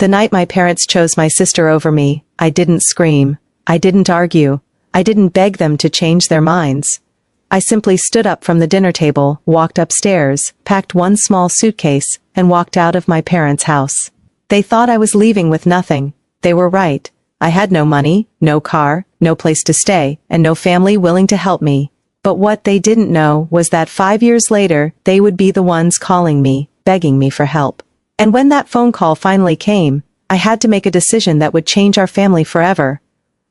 The night my parents chose my sister over me, I didn't scream. I didn't argue. I didn't beg them to change their minds. I simply stood up from the dinner table, walked upstairs, packed one small suitcase, and walked out of my parents' house. They thought I was leaving with nothing. They were right. I had no money, no car, no place to stay, and no family willing to help me. But what they didn't know was that 5 years later, they would be the ones calling me, begging me for help. And when that phone call finally came, I had to make a decision that would change our family forever.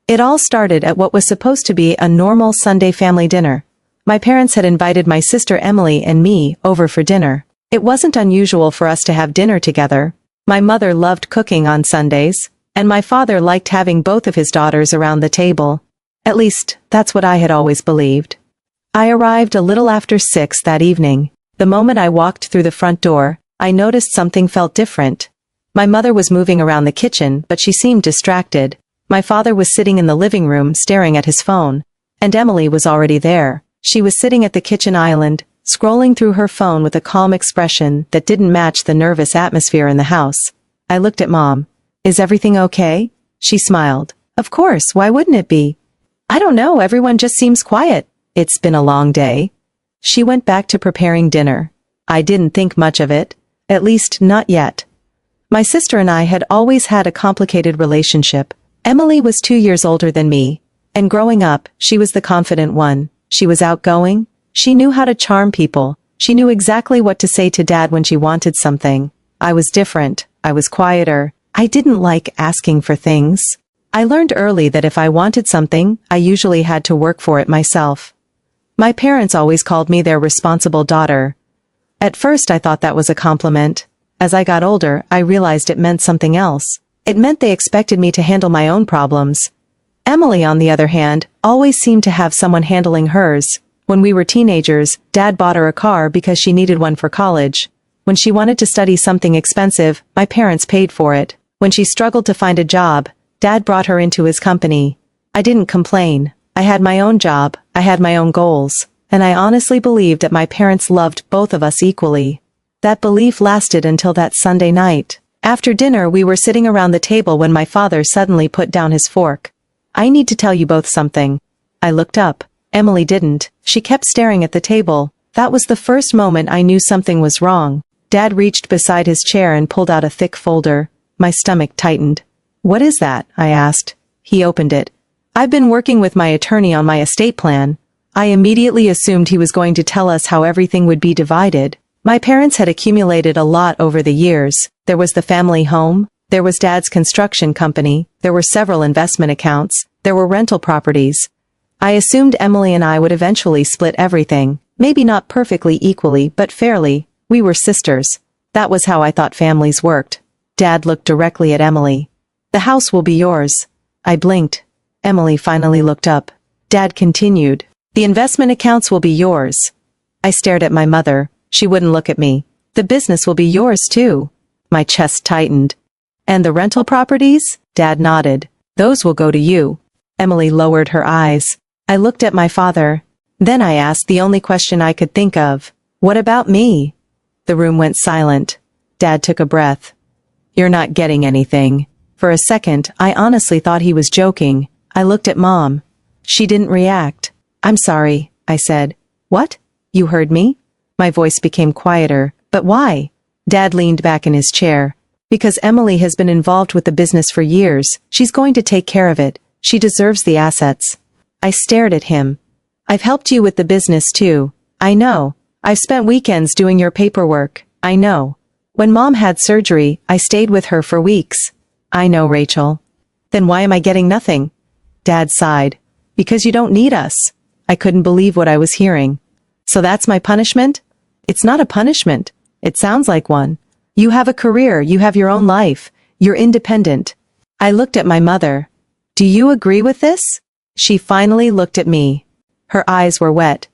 It all started at what was supposed to be a normal Sunday family dinner. My parents had invited my sister Emily and me over for dinner. It wasn't unusual for us to have dinner together. My mother loved cooking on Sundays, and my father liked having both of his daughters around the table. At least, that's what I had always believed. I arrived a little after 6 that evening. The moment I walked through the front door, I noticed something felt different. My mother was moving around the kitchen, but she seemed distracted. My father was sitting in the living room staring at his phone, and Emily was already there. She was sitting at the kitchen island, scrolling through her phone with a calm expression that didn't match the nervous atmosphere in the house. I looked at Mom. "Is everything okay?" She smiled. "Of course, why wouldn't it be?" "I don't know, everyone just seems quiet. It's been a long day." She went back to preparing dinner. I didn't think much of it, at least not yet. My sister and I had always had a complicated relationship. Emily was 2 years older than me, and growing up, she was the confident one. She was outgoing. She knew how to charm people. She knew exactly what to say to Dad when she wanted something. I was different. I was quieter. I didn't like asking for things. I learned early that if I wanted something, I usually had to work for it myself. My parents always called me their responsible daughter. At first I thought that was a compliment. As I got older, I realized it meant something else. It meant they expected me to handle my own problems. Emily, on the other hand, always seemed to have someone handling hers. When we were teenagers, Dad bought her a car because she needed one for college. When she wanted to study something expensive, my parents paid for it. When she struggled to find a job, Dad brought her into his company. I didn't complain. I had my own job, I had my own goals, and I honestly believed that my parents loved both of us equally. That belief lasted until that Sunday night. After dinner, we were sitting around the table when my father suddenly put down his fork. "I need to tell you both something." I looked up. Emily didn't. She kept staring at the table. That was the first moment I knew something was wrong. Dad reached beside his chair and pulled out a thick folder. My stomach tightened. "What is that?" I asked. He opened it. "I've been working with my attorney on my estate plan." I immediately assumed he was going to tell us how everything would be divided. My parents had accumulated a lot over the years. There was the family home. There was Dad's construction company. There were several investment accounts. There were rental properties. I assumed Emily and I would eventually split everything. Maybe not perfectly equally, but fairly. We were sisters. That was how I thought families worked. Dad looked directly at Emily. "The house will be yours." I blinked. Emily finally looked up. Dad continued. "The investment accounts will be yours." I stared at my mother. She wouldn't look at me. "The business will be yours too." My chest tightened. "And the rental properties?" Dad nodded. "Those will go to you." Emily lowered her eyes. I looked at my father. Then I asked the only question I could think of. "What about me?" The room went silent. Dad took a breath. "You're not getting anything." For a second, I honestly thought he was joking. I looked at Mom. She didn't react. "I'm sorry," I said. "What? You heard me?" My voice became quieter. "But why?" Dad leaned back in his chair. "Because Emily has been involved with the business for years. She's going to take care of it. She deserves the assets." I stared at him. "I've helped you with the business too. I know. I've spent weekends doing your paperwork. I know. When Mom had surgery, I stayed with her for weeks. I know, Rachel." "Then why am I getting nothing?" Dad sighed. "Because you don't need us." I couldn't believe what I was hearing. "So that's my punishment?" "It's not a punishment. It sounds like one. You have a career, you have your own life. You're independent." I looked at my mother. "Do you agree with this?" She finally looked at me. Her eyes were wet.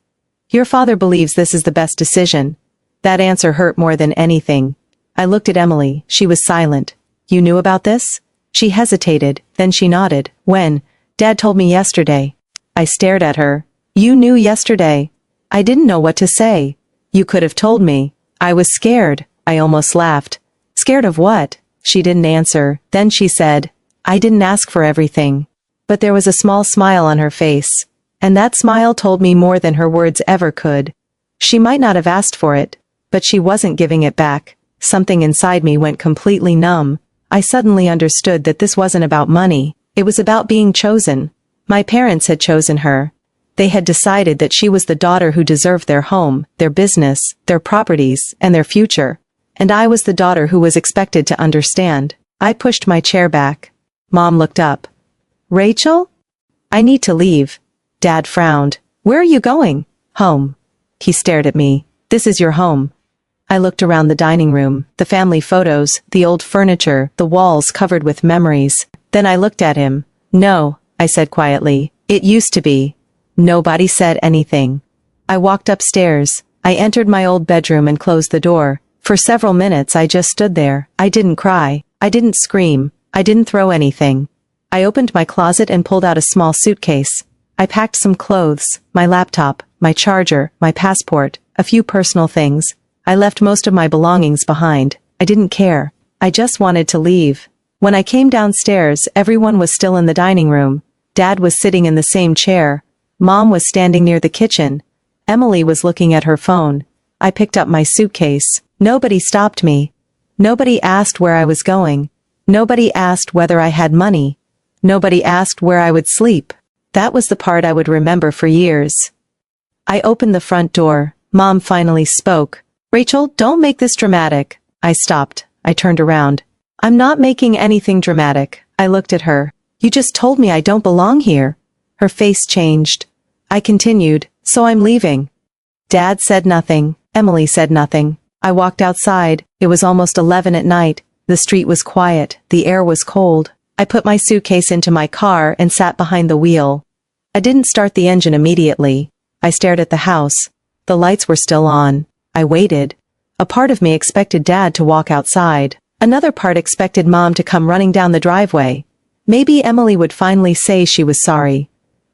"Your father believes this is the best decision." That answer hurt more than anything. I looked at Emily. She was silent. "You knew about this?" She hesitated, then she nodded. "When?" "Dad told me yesterday." I stared at her. "You knew yesterday?" I didn't know what to say. "You could have told me." I was scared. I almost laughed. "Scared of what?" She didn't answer. Then she said, "I didn't ask for everything." But there was a small smile on her face. And that smile told me more than her words ever could. She might not have asked for it, but she wasn't giving it back. Something inside me went completely numb. I suddenly understood that this wasn't about money. It was about being chosen. My parents had chosen her. They had decided that she was the daughter who deserved their home, their business, their properties, and their future. And I was the daughter who was expected to understand. I pushed my chair back. Mom looked up. "Rachel? I need to leave." Dad frowned. "Where are you going?" "Home." He stared at me. "This is your home." I looked around the dining room, the family photos, the old furniture, the walls covered with memories. Then I looked at him. "No," I said quietly. "It used to be." Nobody said anything. I walked upstairs. I entered my old bedroom and closed the door. For several minutes I just stood there. I didn't cry. I didn't scream. I didn't throw anything. I opened my closet and pulled out a small suitcase. I packed some clothes, my laptop, my charger, my passport, a few personal things. I left most of my belongings behind. I didn't care. I just wanted to leave. When I came downstairs, everyone was still in the dining room. Dad was sitting in the same chair. Mom was standing near the kitchen. Emily was looking at her phone. I picked up my suitcase. Nobody stopped me. Nobody asked where I was going. Nobody asked whether I had money. Nobody asked where I would sleep. That was the part I would remember for years. I opened the front door. Mom finally spoke. "Rachel, don't make this dramatic." I stopped. I turned around. "I'm not making anything dramatic." I looked at her. "You just told me I don't belong here." Her face changed. I continued, "So I'm leaving." Dad said nothing. Emily said nothing. I walked outside. It was almost 11 at night. The street was quiet. The air was cold. I put my suitcase into my car and sat behind the wheel. I didn't start the engine immediately. I stared at the house. The lights were still on. I waited. A part of me expected Dad to walk outside. Another part expected Mom to come running down the driveway. Maybe Emily would finally say she was sorry.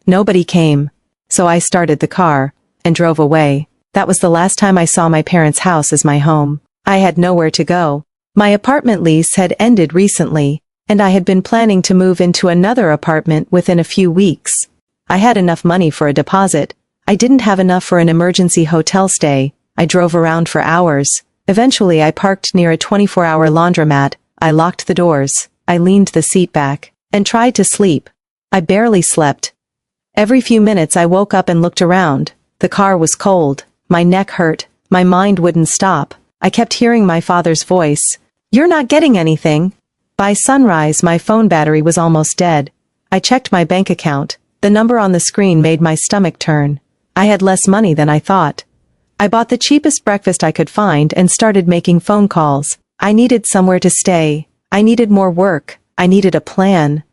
Nobody came. So I started the car and drove away. That was the last time I saw my parents' house as my home. I had nowhere to go. My apartment lease had ended recently, and I had been planning to move into another apartment within a few weeks. I had enough money for a deposit. I didn't have enough for an emergency hotel stay. I drove around for hours. Eventually I parked near a 24-hour laundromat. I locked the doors. I leaned the seat back and tried to sleep. I barely slept. Every few minutes I woke up and looked around. The car was cold. My neck hurt. My mind wouldn't stop. I kept hearing my father's voice. "You're not getting anything." By sunrise, my phone battery was almost dead. I checked my bank account. The number on the screen made my stomach turn. I had less money than I thought. I bought the cheapest breakfast I could find and started making phone calls. I needed somewhere to stay. I needed more work. I needed a plan.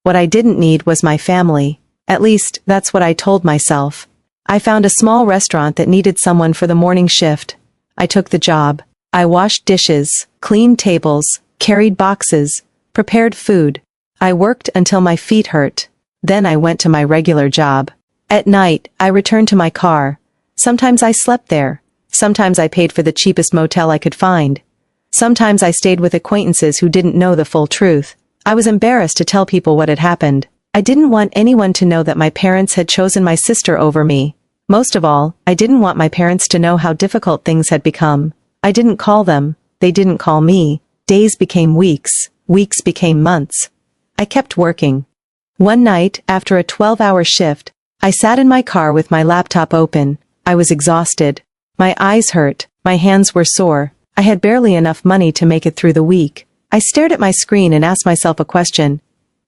What I didn't need was my family. At least, that's what I told myself. I found a small restaurant that needed someone for the morning shift. I took the job. I washed dishes, cleaned tables, carried boxes, prepared food. I worked until my feet hurt. Then I went to my regular job. At night, I returned to my car. Sometimes I slept there. Sometimes I paid for the cheapest motel I could find. Sometimes I stayed with acquaintances who didn't know the full truth. I was embarrassed to tell people what had happened. I didn't want anyone to know that my parents had chosen my sister over me. Most of all, I didn't want my parents to know how difficult things had become. I didn't call them. They didn't call me. Days became weeks. Weeks became months. I kept working. One night, after a 12-hour shift, I sat in my car with my laptop open. I was exhausted. My eyes hurt. My hands were sore. I had barely enough money to make it through the week. I stared at my screen and asked myself a question.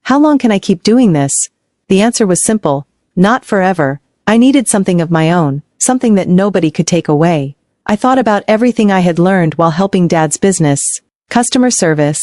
How long can I keep doing this? The answer was simple. Not forever. I needed something of my own, something that nobody could take away. I thought about everything I had learned while helping Dad's business. Customer service,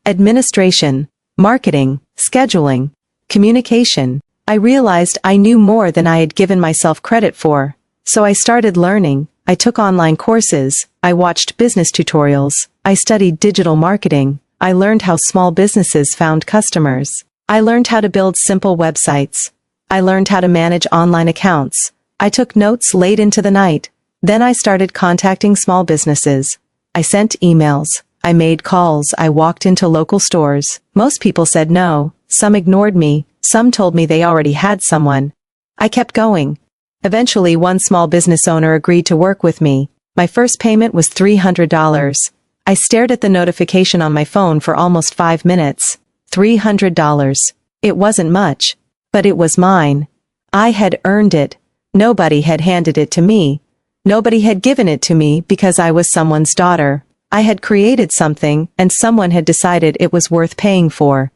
administration, marketing, scheduling, communication. I realized I knew more than I had given myself credit for. So I started learning. I took online courses. I watched business tutorials. I studied digital marketing. I learned how small businesses found customers. I learned how to build simple websites. I learned how to manage online accounts. I took notes late into the night. Then I started contacting small businesses. I sent emails. I made calls, I walked into local stores. Most people said no, some ignored me, some told me they already had someone. I kept going. Eventually, one small business owner agreed to work with me. My first payment was $300. I stared at the notification on my phone for almost 5 minutes. $300. It wasn't much, but it was mine. I had earned it. Nobody had handed it to me. Nobody had given it to me because I was someone's daughter. I had created something, and someone had decided it was worth paying for.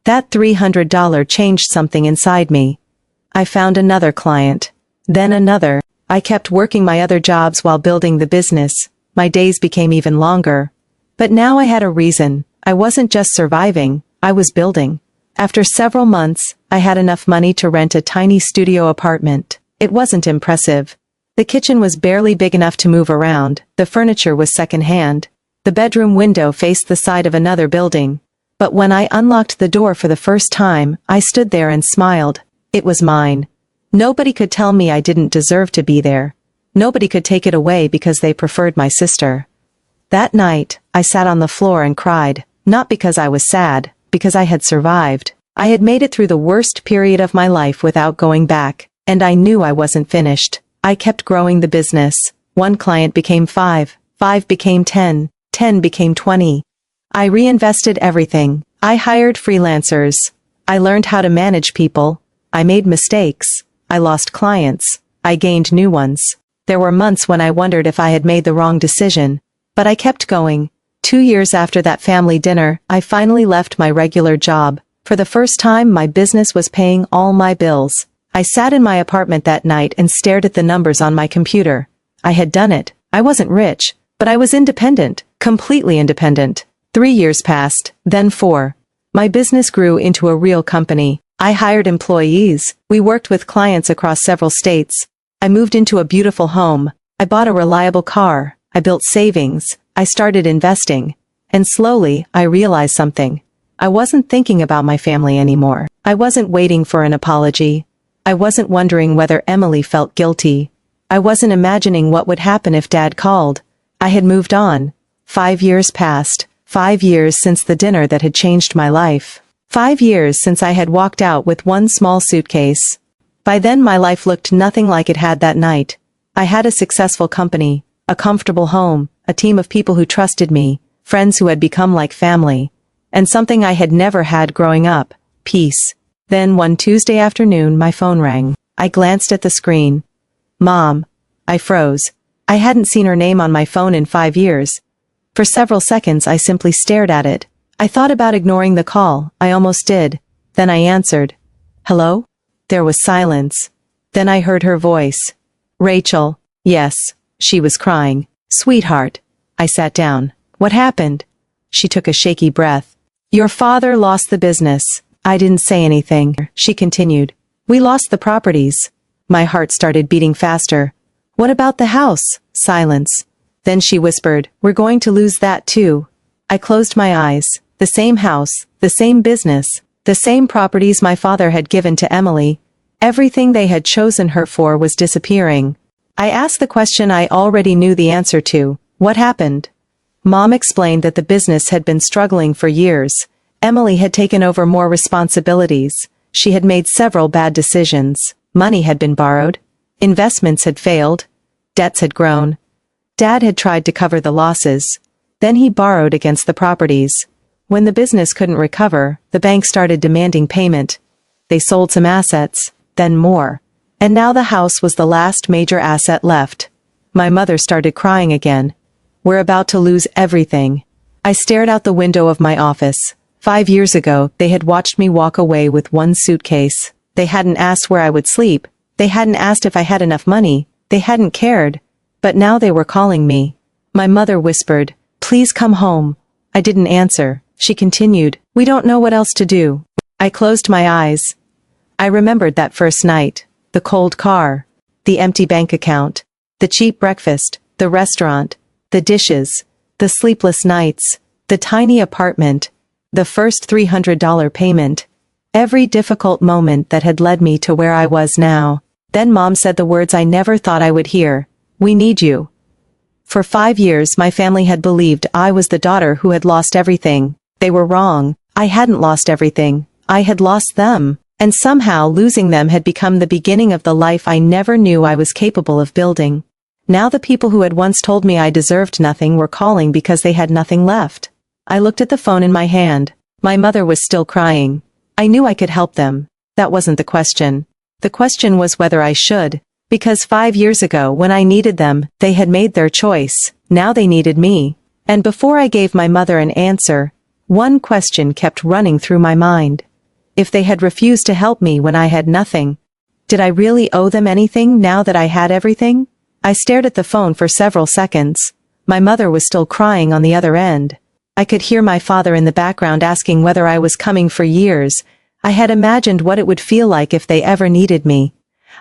That $300 changed something inside me. I found another client. Then another. I kept working my other jobs while building the business. My days became even longer. But now I had a reason. I wasn't just surviving, I was building. After several months, I had enough money to rent a tiny studio apartment. It wasn't impressive. The kitchen was barely big enough to move around. The furniture was secondhand. The bedroom window faced the side of another building. But when I unlocked the door for the first time, I stood there and smiled. It was mine. Nobody could tell me I didn't deserve to be there. Nobody could take it away because they preferred my sister. That night, I sat on the floor and cried, not because I was sad, because I had survived. I had made it through the worst period of my life without going back, and I knew I wasn't finished. I kept growing the business. One client became 5, 5 became 10, 10 became 20. I reinvested everything. I hired freelancers. I learned how to manage people. I made mistakes. I lost clients. I gained new ones. There were months when I wondered if I had made the wrong decision. But I kept going. 2 years after that family dinner, I finally left my regular job. For the first time, my business was paying all my bills. I sat in my apartment that night and stared at the numbers on my computer. I had done it. I wasn't rich, but I was independent, completely independent. 3 years passed, then 4. My business grew into a real company. I hired employees. We worked with clients across several states. I moved into a beautiful home. I bought a reliable car. I built savings. I started investing. And slowly, I realized something. I wasn't thinking about my family anymore. I wasn't waiting for an apology. I wasn't wondering whether Emily felt guilty. I wasn't imagining what would happen if Dad called. I had moved on. 5 years passed. 5 years since the dinner that had changed my life. 5 years since I had walked out with one small suitcase. By then my life looked nothing like it had that night. I had a successful company, a comfortable home, a team of people who trusted me, friends who had become like family, and something I had never had growing up, peace. Then one Tuesday afternoon my phone rang. I glanced at the screen. Mom. I froze. I hadn't seen her name on my phone in 5 years. For several seconds I simply stared at it. I thought about ignoring the call. I almost did. Then I answered. Hello? There was silence. Then I heard her voice. Rachel. Yes. She was crying. Sweetheart. I sat down. What happened? She took a shaky breath. Your father lost the business. I didn't say anything. She continued. We lost the properties. My heart started beating faster. What about the house? Silence. Then she whispered, we're going to lose that too. I closed my eyes. The same house, the same business, the same properties my father had given to Emily. Everything they had chosen her for was disappearing. I asked the question I already knew the answer to. What happened? Mom explained that the business had been struggling for years. Emily had taken over more responsibilities. She had made several bad decisions. Money had been borrowed. Investments had failed. Debts had grown. Dad had tried to cover the losses. Then he borrowed against the properties. When the business couldn't recover, the bank started demanding payment. They sold some assets, then more. And now the house was the last major asset left. My mother started crying again. We're about to lose everything. I stared out the window of my office. 5 years ago, they had watched me walk away with one suitcase. They hadn't asked where I would sleep. They hadn't asked if I had enough money. They hadn't cared. But now they were calling me. My mother whispered, please come home. I didn't answer. She continued, we don't know what else to do. I closed my eyes. I remembered that first night. The cold car. The empty bank account. The cheap breakfast. The restaurant. The dishes. The sleepless nights. The tiny apartment. The first $300 payment. Every difficult moment that had led me to where I was now. Then Mom said the words I never thought I would hear. We need you. For 5 years my family had believed I was the daughter who had lost everything. They were wrong. I hadn't lost everything. I had lost them. And somehow losing them had become the beginning of the life I never knew I was capable of building. Now the people who had once told me I deserved nothing were calling because they had nothing left. I looked at the phone in my hand. My mother was still crying. I knew I could help them. That wasn't the question. The question was whether I should. Because 5 years ago when I needed them, they had made their choice. Now they needed me. And before I gave my mother an answer, one question kept running through my mind. If they had refused to help me when I had nothing, did I really owe them anything now that I had everything? I stared at the phone for several seconds. My mother was still crying on the other end. I could hear my father in the background asking whether I was coming for years. I had imagined what it would feel like if they ever needed me.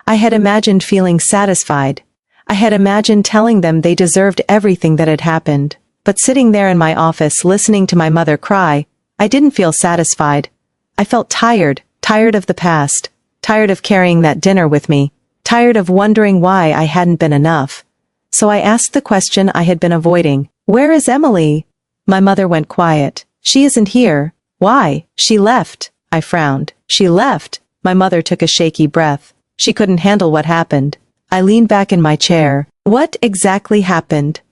I had imagined feeling satisfied. I had imagined telling them they deserved everything that had happened. But sitting there in my office listening to my mother cry, I didn't feel satisfied. I felt tired of the past, tired of carrying that dinner with me, tired of wondering why I hadn't been enough. So I asked the question I had been avoiding. Where is Emily? My mother went quiet. She isn't here. Why? She left. I frowned. She left. My mother took a shaky breath. She couldn't handle what happened. I leaned back in my chair. What exactly happened?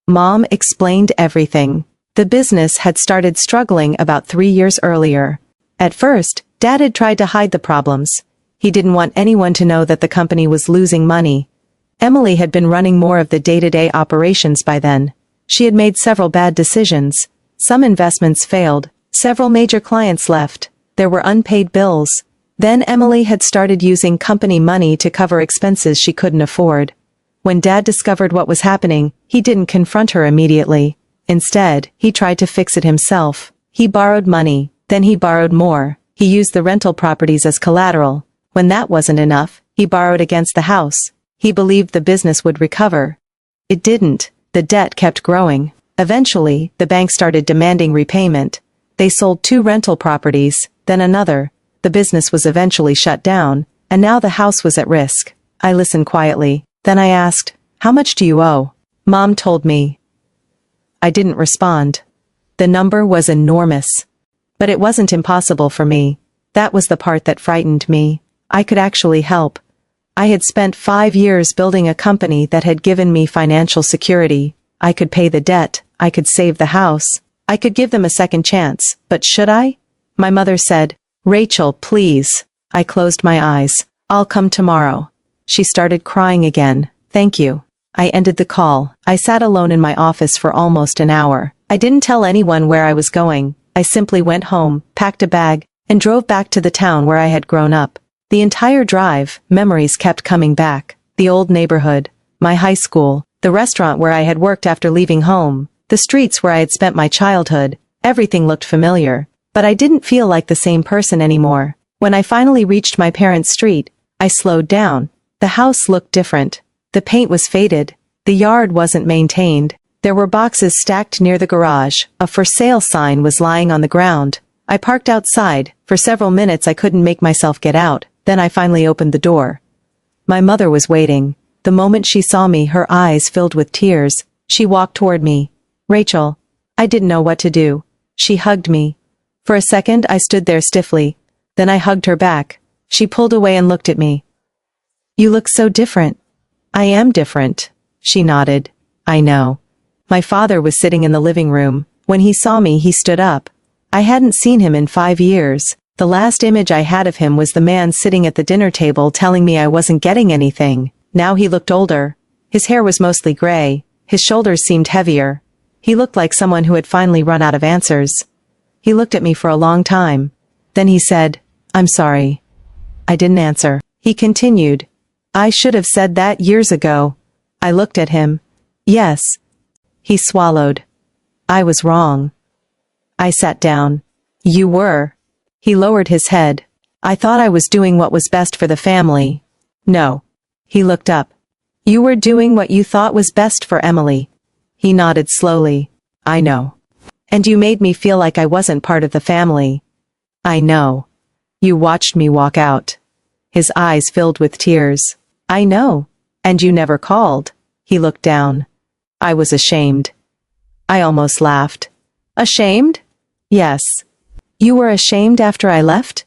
Mom explained everything. The business had started struggling about 3 years earlier. At first, Dad had tried to hide the problems. He didn't want anyone to know that the company was losing money. Emily had been running more of the day-to-day operations by then. She had made several bad decisions. Some investments failed. Several major clients left. There were unpaid bills. Then Emily had started using company money to cover expenses she couldn't afford. When Dad discovered what was happening, he didn't confront her immediately. Instead, he tried to fix it himself. He borrowed money. Then he borrowed more. He used the rental properties as collateral. When that wasn't enough, he borrowed against the house. He believed the business would recover. It didn't. The debt kept growing. Eventually, the bank started demanding repayment. They sold 2 rental properties, then another. The business was eventually shut down, and now the house was at risk. I listened quietly. Then I asked, "How much do you owe?" Mom told me. I didn't respond. The number was enormous. But it wasn't impossible for me. That was the part that frightened me. I could actually help. I had spent 5 years building a company that had given me financial security. I could pay the debt. I could save the house. I could give them a second chance. But should I? My mother said, "Rachel, please." I closed my eyes. "I'll come tomorrow." She started crying again. "Thank you." I ended the call. I sat alone in my office for almost an hour. I didn't tell anyone where I was going. I simply went home, packed a bag, and drove back to the town where I had grown up. The entire drive, memories kept coming back. The old neighborhood, my high school, the restaurant where I had worked after leaving home, the streets where I had spent my childhood. Everything looked familiar. But I didn't feel like the same person anymore. When I finally reached my parents' street, I slowed down. The house looked different. The paint was faded. The yard wasn't maintained. There were boxes stacked near the garage. A for sale sign was lying on the ground. I parked outside. For several minutes I couldn't make myself get out. Then I finally opened the door. My mother was waiting. The moment she saw me, her eyes filled with tears. She walked toward me. "Rachel." I didn't know what to do. She hugged me. For a second I stood there stiffly. Then I hugged her back. She pulled away and looked at me. "You look so different." "I am different." She nodded. "I know." My father was sitting in the living room. When he saw me, he stood up. I hadn't seen him in 5 years. The last image I had of him was the man sitting at the dinner table telling me I wasn't getting anything. Now he looked older. His hair was mostly gray. His shoulders seemed heavier. He looked like someone who had finally run out of answers. He looked at me for a long time. Then he said, "I'm sorry." I didn't answer. He continued, "I should have said that years ago." I looked at him. "Yes." He swallowed. "I was wrong." I sat down. "You were." He lowered his head. "I thought I was doing what was best for the family." "No." He looked up. "You were doing what you thought was best for Emily." He nodded slowly. "I know. And you made me feel like I wasn't part of the family." "I know. You watched me walk out." His eyes filled with tears. "I know. And you never called." He looked down. I was ashamed. I almost laughed. Ashamed? Yes. You were ashamed after I left?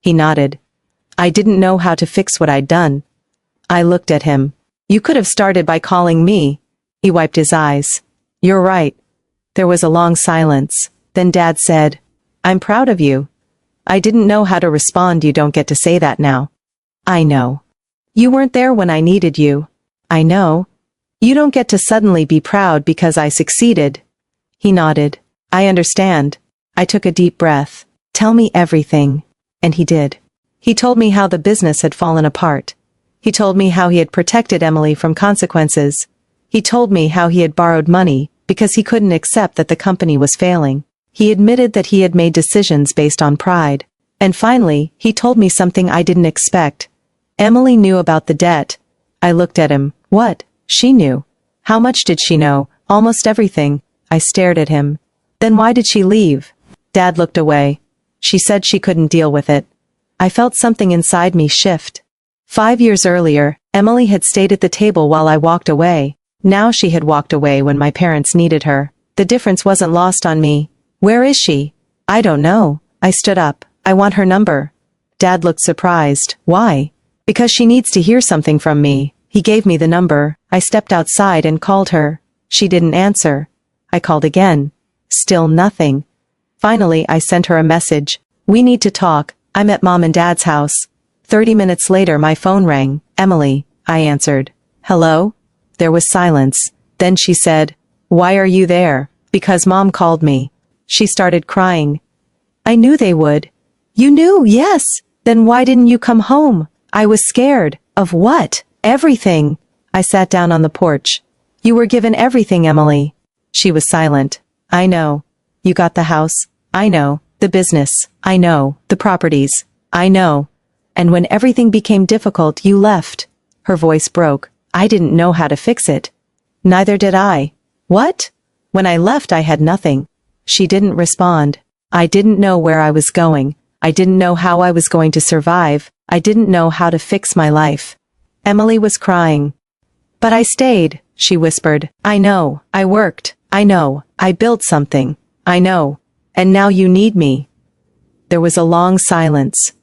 He nodded. I didn't know how to fix what I'd done. I looked at him. You could have started by calling me. He wiped his eyes. You're right. There was a long silence. Then Dad said, I'm proud of you. I didn't know how to respond. You don't get to say that now. I know. You weren't there when I needed you. I know. You don't get to suddenly be proud because I succeeded. He nodded. I understand. I took a deep breath. Tell me everything. And he did. He told me how the business had fallen apart. He told me how he had protected Emily from consequences. He told me how he had borrowed money because he couldn't accept that the company was failing. He admitted that he had made decisions based on pride. And finally, he told me something I didn't expect. Emily knew about the debt. I looked at him. What? She knew. How much did she know? Almost everything. I stared at him. Then why did she leave? Dad looked away. She said she couldn't deal with it. I felt something inside me shift. 5 years earlier, Emily had stayed at the table while I walked away. Now she had walked away when my parents needed her. The difference wasn't lost on me. Where is she? I don't know. I stood up. I want her number. Dad looked surprised. Why? Because she needs to hear something from me. He gave me the number. I stepped outside and called her. She didn't answer. I called again. Still nothing. Finally, I sent her a message. We need to talk. I'm at Mom and Dad's house. 30 minutes later, my phone rang. Emily, I answered. Hello? There was silence. Then she said, Why are you there? Because Mom called me. She started crying. I knew they would. You knew, yes. Then why didn't you come home? I was scared. Of what? Everything. I sat down on the porch. You were given everything, Emily. She was silent. I know. You got the house. I know. The business. I know. The properties. I know. And when everything became difficult, you left. Her voice broke. I didn't know how to fix it. Neither did I. What? When I left, I had nothing. She didn't respond. I didn't know where I was going. I didn't know how I was going to survive. I didn't know how to fix my life. Emily was crying. But I stayed, she whispered. I know. I worked. I know. I built something. I know. And now you need me. There was a long silence.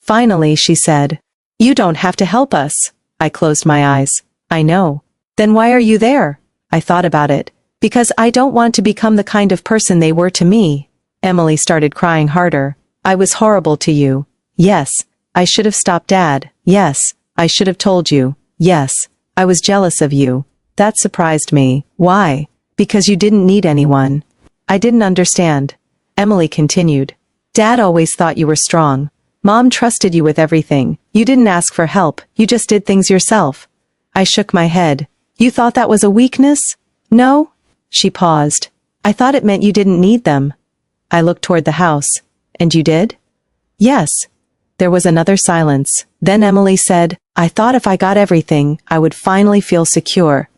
Finally, she said, You don't have to help us. I closed my eyes. I know. Then why are you there? I thought about it. Because I don't want to become the kind of person they were to me. Emily started crying harder. I was horrible to you. Yes. I should have stopped Dad. Yes. I should have told you. Yes. I was jealous of you. That surprised me. Why? Because you didn't need anyone. I didn't understand. Emily continued. Dad always thought you were strong. Mom trusted you with everything. You didn't ask for help. You just did things yourself. I shook my head. You thought that was a weakness? No? She paused. I thought it meant you didn't need them. I looked toward the house. And you did? Yes. There was another silence. Then Emily said, I thought if I got everything, I would finally feel secure.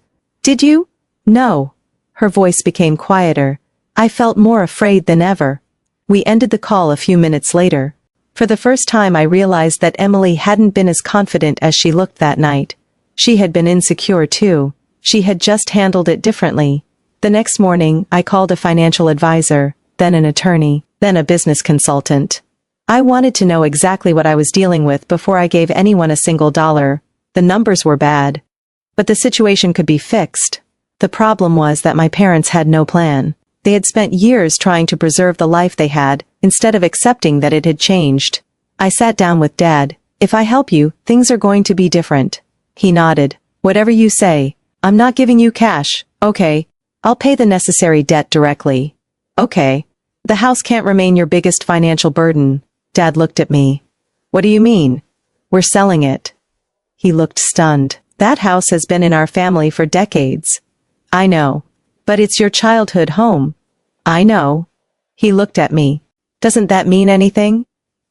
Did you? No. Her voice became quieter. I felt more afraid than ever. We ended the call a few minutes later. For the first time I realized that Emily hadn't been as confident as she looked that night. She had been insecure too. She had just handled it differently. The next morning, I called a financial advisor, then an attorney, then a business consultant. I wanted to know exactly what I was dealing with before I gave anyone a single dollar. The numbers were bad. But the situation could be fixed. The problem was that my parents had no plan. They had spent years trying to preserve the life they had, instead of accepting that it had changed. I sat down with Dad. If I help you, things are going to be different. He nodded. Whatever you say. I'm not giving you cash. Okay. I'll pay the necessary debt directly. Okay. The house can't remain your biggest financial burden. Dad looked at me. What do you mean? We're selling it. He looked stunned. That house has been in our family for decades. I know. But it's your childhood home. I know. He looked at me. Doesn't that mean anything?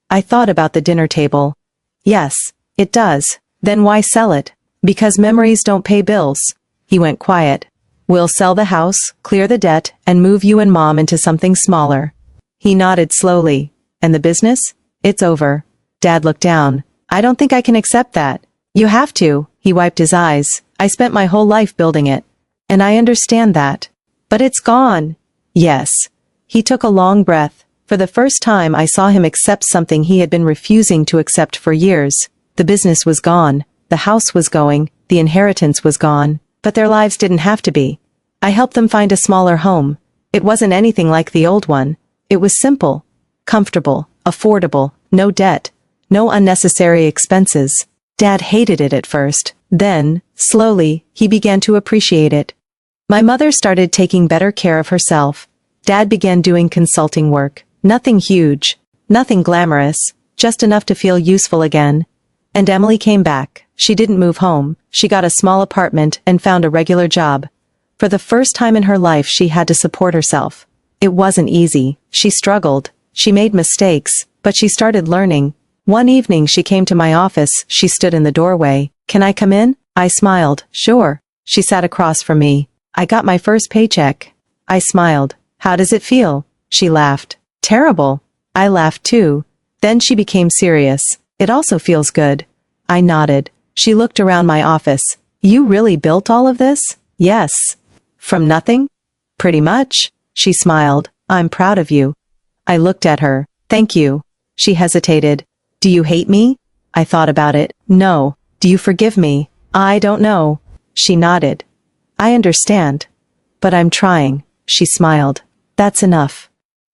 I thought about the dinner table. Yes, it does. Then why sell it? Because memories don't pay bills. He went quiet. We'll sell the house, clear the debt, and move you and Mom into something smaller. He nodded slowly. And the business? It's over. Dad looked down. I don't think I can accept that. You have to. He wiped his eyes. I spent my whole life building it. And I understand that. But it's gone. Yes. He took a long breath. For the first time I saw him accept something he had been refusing to accept for years. The business was gone. The house was going. The inheritance was gone. But their lives didn't have to be. I helped them find a smaller home. It wasn't anything like the old one. It was simple, comfortable, affordable, no debt, no unnecessary expenses. Dad hated it at first. Then, slowly, he began to appreciate it. My mother started taking better care of herself. Dad began doing consulting work. Nothing huge, nothing glamorous, just enough to feel useful again. And Emily came back. She didn't move home. She got a small apartment and found a regular job. For the first time in her life she had to support herself. It wasn't easy. She struggled. She made mistakes, but she started learning. One evening she came to my office. She stood in the doorway. "Can I come in?" I smiled. "Sure." She sat across from me. "I got my first paycheck." I smiled. "How does it feel?" She laughed. "Terrible." I laughed too. Then she became serious. "It also feels good." I nodded. She looked around my office. "You really built all of this?" "Yes." "From nothing?" "Pretty much." She smiled. "I'm proud of you." I looked at her. "Thank you." She hesitated. "Do you hate me?" I thought about it. "No." "Do you forgive me?" "I don't know." She nodded. "I understand. But I'm trying." She smiled. "That's enough."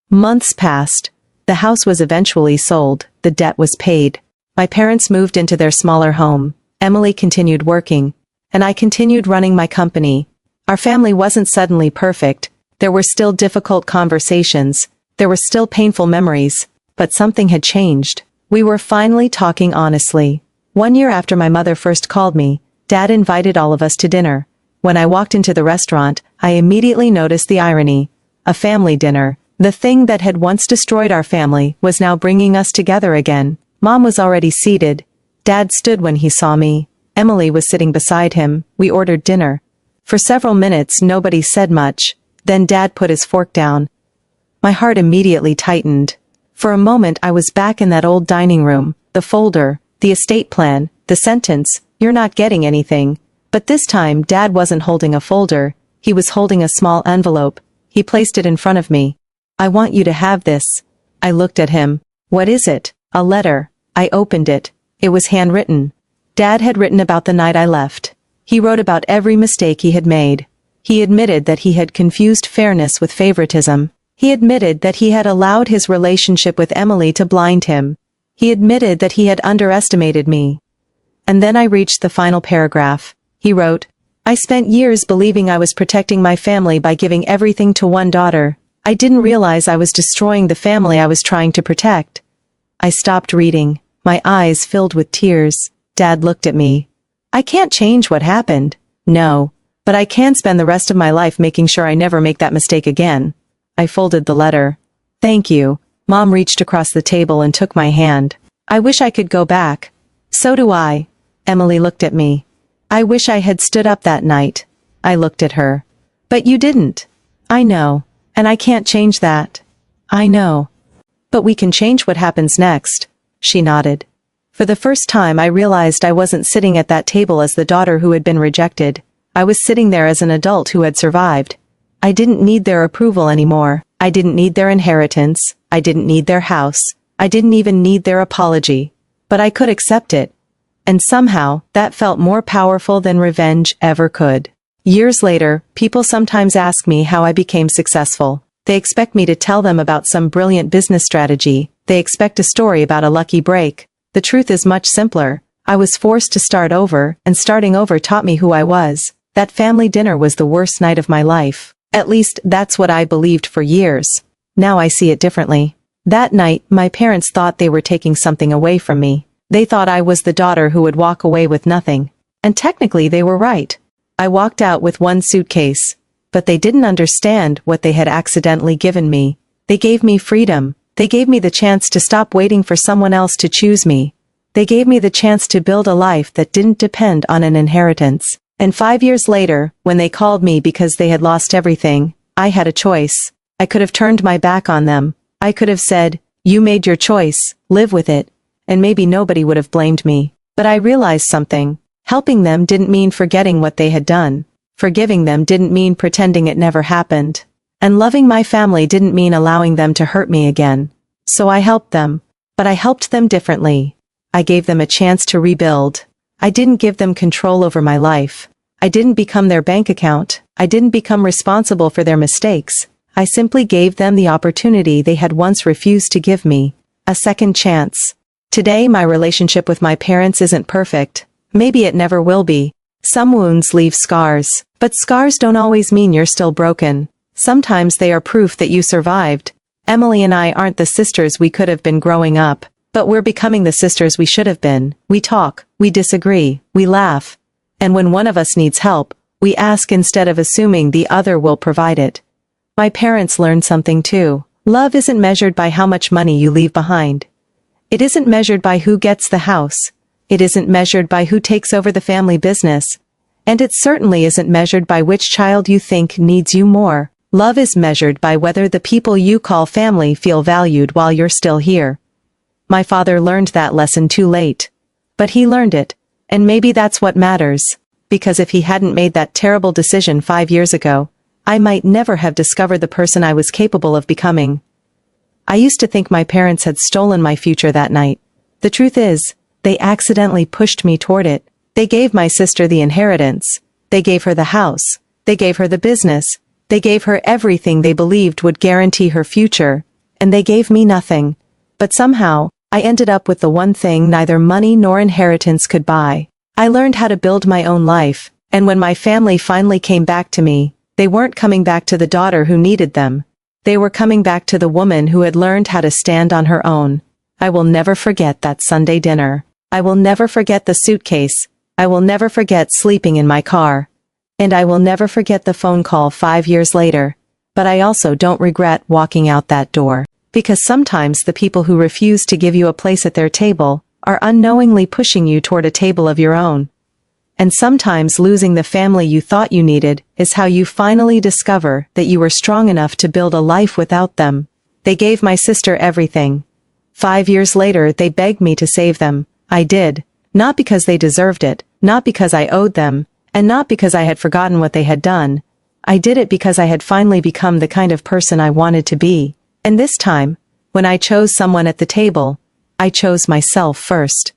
Months passed. The house was eventually sold. The debt was paid. My parents moved into their smaller home. Emily continued working. And I continued running my company. Our family wasn't suddenly perfect. There were still difficult conversations. There were still painful memories. But something had changed. We were finally talking honestly. 1 year after my mother first called me, Dad invited all of us to dinner. When I walked into the restaurant, I immediately noticed the irony. A family dinner. The thing that had once destroyed our family was now bringing us together again. Mom was already seated. Dad stood when he saw me. Emily was sitting beside him. We ordered dinner. For several minutes nobody said much. Then Dad put his fork down. My heart immediately tightened. For a moment I was back in that old dining room. The folder, the estate plan, the sentence, "You're not getting anything." But this time Dad wasn't holding a folder. He was holding a small envelope. He placed it in front of me. "I want you to have this." I looked at him. "What is it?" "A letter." I opened it. It was handwritten. Dad had written about the night I left. He wrote about every mistake he had made. He admitted that he had confused fairness with favoritism. He admitted that he had allowed his relationship with Emily to blind him. He admitted that he had underestimated me. And then I reached the final paragraph. He wrote, "I spent years believing I was protecting my family by giving everything to one daughter. I didn't realize I was destroying the family I was trying to protect." I stopped reading. My eyes filled with tears. Dad looked at me. "I can't change what happened." "No. But I can spend the rest of my life making sure I never make that mistake again." I folded the letter. "Thank you." Mom reached across the table and took my hand. "I wish I could go back." "So do I." Emily looked at me. "I wish I had stood up that night." I looked at her. "But you didn't." "I know. And I can't change that." "I know. But we can change what happens next." She nodded. For the first time I realized I wasn't sitting at that table as the daughter who had been rejected. I was sitting there as an adult who had survived. I didn't need their approval anymore. I didn't need their inheritance. I didn't need their house. I didn't even need their apology. But I could accept it. And somehow, that felt more powerful than revenge ever could. Years later, people sometimes ask me how I became successful. They expect me to tell them about some brilliant business strategy. They expect a story about a lucky break. The truth is much simpler. I was forced to start over, and starting over taught me who I was. That family dinner was the worst night of my life. At least, that's what I believed for years. Now I see it differently. That night, my parents thought they were taking something away from me. They thought I was the daughter who would walk away with nothing. And technically they were right. I walked out with one suitcase. But they didn't understand what they had accidentally given me. They gave me freedom. They gave me the chance to stop waiting for someone else to choose me. They gave me the chance to build a life that didn't depend on an inheritance. And 5 years later, when they called me because they had lost everything, I had a choice. I could have turned my back on them. I could have said, "You made your choice, live with it." And maybe nobody would have blamed me. But I realized something. Helping them didn't mean forgetting what they had done. forgiving them didn't mean pretending it never happened. And loving my family didn't mean allowing them to hurt me again. So I helped them. But I helped them differently. I gave them a chance to rebuild. I didn't give them control over my life. I didn't become their bank account. I didn't become responsible for their mistakes. I simply gave them the opportunity they had once refused to give me. A second chance. Today my relationship with my parents isn't perfect. Maybe it never will be. Some wounds leave scars. But scars don't always mean you're still broken. Sometimes they are proof that you survived. Emily and I aren't the sisters we could have been growing up. But we're becoming the sisters we should have been. We talk. We disagree. We laugh. And when one of us needs help, we ask instead of assuming the other will provide it. My parents learned something too. Love isn't measured by how much money you leave behind. It isn't measured by who gets the house. It isn't measured by who takes over the family business. And it certainly isn't measured by which child you think needs you more. Love is measured by whether the people you call family feel valued while you're still here. My father learned that lesson too late. But he learned it. And maybe that's what matters. Because if he hadn't made that terrible decision 5 years ago, I might never have discovered the person I was capable of becoming. I used to think my parents had stolen my future that night. The truth is, they accidentally pushed me toward it. They gave my sister the inheritance. They gave her the house. They gave her the business. They gave her everything they believed would guarantee her future. And they gave me nothing. But somehow, I ended up with the one thing neither money nor inheritance could buy. I learned how to build my own life, and when my family finally came back to me, they weren't coming back to the daughter who needed them. They were coming back to the woman who had learned how to stand on her own. I will never forget that Sunday dinner. I will never forget the suitcase. I will never forget sleeping in my car. And I will never forget the phone call 5 years later. But I also don't regret walking out that door. Because sometimes the people who refuse to give you a place at their table are unknowingly pushing you toward a table of your own. And sometimes losing the family you thought you needed is how you finally discover that you were strong enough to build a life without them. They gave my sister everything. 5 years later, they begged me to save them. I did. Not because they deserved it, not because I owed them, and not because I had forgotten what they had done. I did it because I had finally become the kind of person I wanted to be. And this time, when I chose someone at the table, I chose myself first.